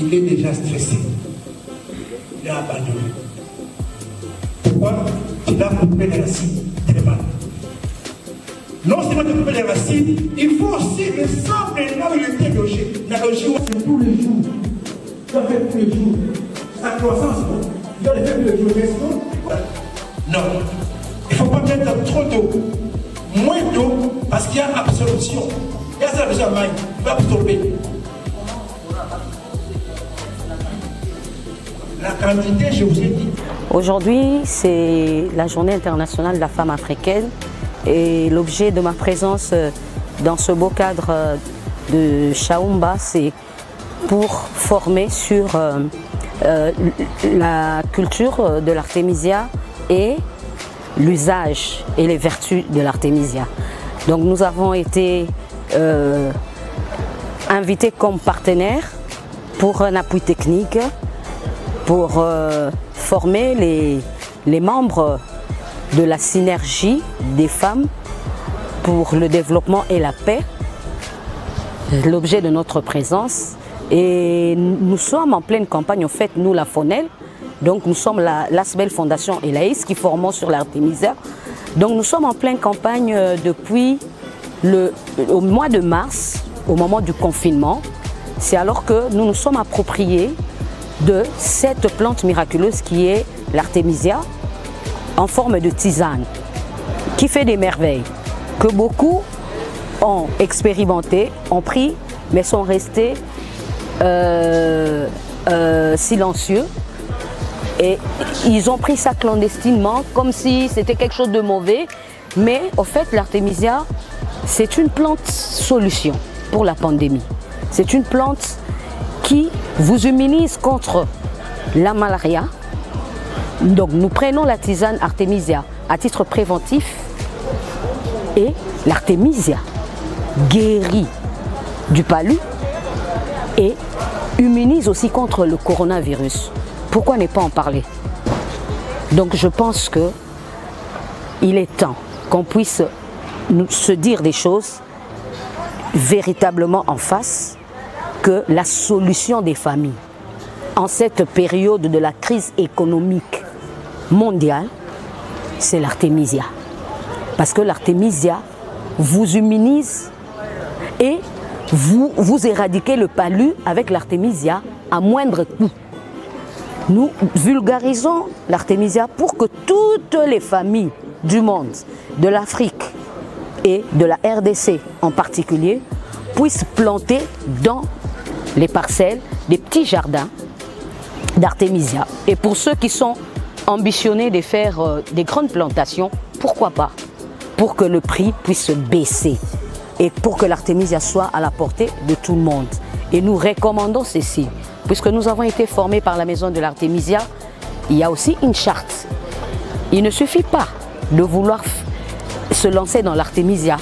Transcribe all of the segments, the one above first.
Il est déjà stressé. Il a abandonné. Pourquoi? Il a coupé les racines très mal. Non seulement de couper les racines, il faut aussi le sang de là où il était logé. La logis, c'est tous les jours. Il doit faire tous les jours. Sa croissance, il doit le faire tous les jours. Non. Il ne faut pas mettre trop d'eau. Moins d'eau, parce qu'il y a absorption. Il y a ça déjà mal. Il va absorber. La quantité, je vous ai dit. Aujourd'hui, c'est la journée internationale de la femme africaine et l'objet de ma présence dans ce beau cadre de Chaumba, c'est pour former sur la culture de l'artémisia et l'usage et les vertus de l'artémisia. Donc nous avons été invités comme partenaires pour un appui technique, pour former les membres de la synergie des femmes pour le développement et la paix, l'objet de notre présence. Et nous sommes en pleine campagne, en fait, nous, la FONEL, donc nous sommes l'ASBEL Fondation Elaïs qui formons sur l'artémisia. Donc nous sommes en pleine campagne depuis au mois de mars, au moment du confinement. C'est alors que nous nous sommes appropriés de cette plante miraculeuse qui est l'artémisia en forme de tisane, qui fait des merveilles, que beaucoup ont expérimenté, ont pris, mais sont restés silencieux. Et ils ont pris ça clandestinement, comme si c'était quelque chose de mauvais. Mais au fait, l'artémisia, c'est une plante solution pour la pandémie. C'est une plante qui vous immunise contre la malaria. Donc nous prenons la tisane artémisia à titre préventif et l'artémisia guérit du palu et immunise aussi contre le coronavirus. Pourquoi ne pas en parler? Donc je pense qu'il est temps qu'on puisse se dire des choses véritablement en face, que la solution des familles en cette période de la crise économique mondiale, c'est l'artémisia. Parce que l'artémisia vous immunise et vous éradiquez le palu avec l'artémisia à moindre coût. Nous vulgarisons l'artémisia pour que toutes les familles du monde, de l'Afrique et de la RDC en particulier, puissent planter dans les parcelles des petits jardins d'artémisia. Et pour ceux qui sont ambitionnés de faire des grandes plantations, pourquoi pas? Pour que le prix puisse baisser et pour que l'artémisia soit à la portée de tout le monde. Et nous recommandons ceci, puisque nous avons été formés par la maison de l'artémisia, il y a aussi une charte. Il ne suffit pas de vouloir se lancer dans l'artémisia,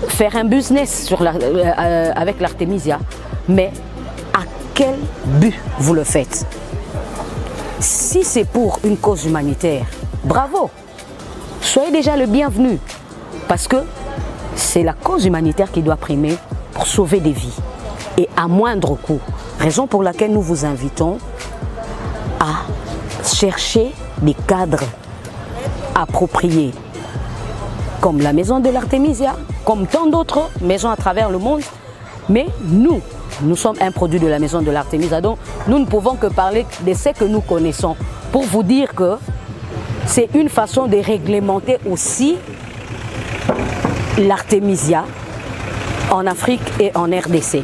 faire un business avec l'artémisia, mais à quel but vous le faites? Si c'est pour une cause humanitaire, bravo! Soyez déjà le bienvenu, parce que c'est la cause humanitaire qui doit primer pour sauver des vies et à moindre coût. Raison pour laquelle nous vous invitons à chercher des cadres appropriés, comme la maison de l'artémisia, comme tant d'autres maisons à travers le monde. Mais nous sommes un produit de la maison de l'artémisia, donc nous ne pouvons que parler de ce que nous connaissons pour vous dire que c'est une façon de réglementer aussi l'artémisia en Afrique et en RDC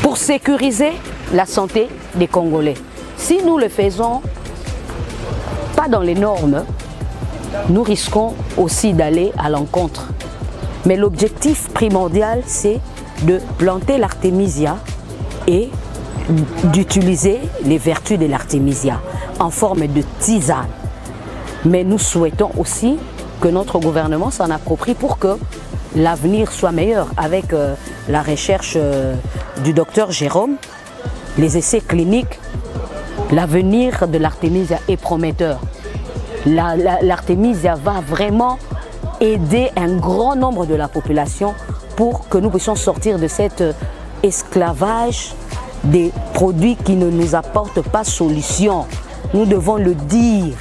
pour sécuriser la santé des Congolais. Si nous le faisons pas dans les normes, nous risquons aussi d'aller à l'encontre. Mais l'objectif primordial, c'est de planter l'artémisia et d'utiliser les vertus de l'artémisia en forme de tisane. Mais nous souhaitons aussi que notre gouvernement s'en approprie pour que l'avenir soit meilleur. Avec la recherche du docteur Jérôme, les essais cliniques, l'avenir de l'artémisia est prometteur. l'Artemisia va vraiment aider un grand nombre de la population pour que nous puissions sortir de cet esclavage des produits qui ne nous apportent pas solution. Nous devons le dire.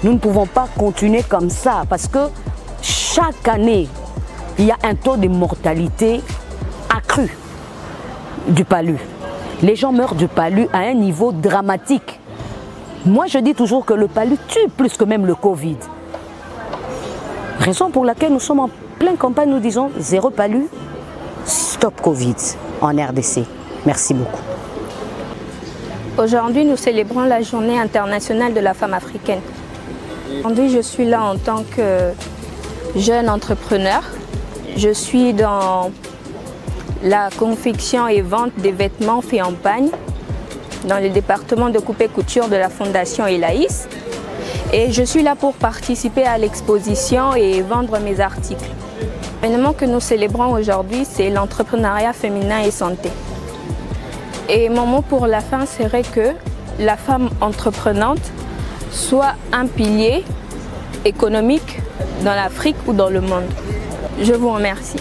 Nous ne pouvons pas continuer comme ça parce que chaque année, il y a un taux de mortalité accru du palu. Les gens meurent du palu à un niveau dramatique. Moi, je dis toujours que le palu tue plus que même le Covid. Raison pour laquelle nous sommes en pleine campagne, nous disons zéro palu, stop Covid en RDC. Merci beaucoup. Aujourd'hui, nous célébrons la Journée internationale de la femme africaine. Aujourd'hui, je suis là en tant que jeune entrepreneur. Je suis dans la confection et vente des vêtements faits en pagne dans le département de coupe et couture de la Fondation Elaïs. Et je suis là pour participer à l'exposition et vendre mes articles. L'événement que nous célébrons aujourd'hui, c'est l'entrepreneuriat féminin et santé. Et mon mot pour la fin serait que la femme entreprenante soit un pilier économique dans l'Afrique ou dans le monde. Je vous remercie.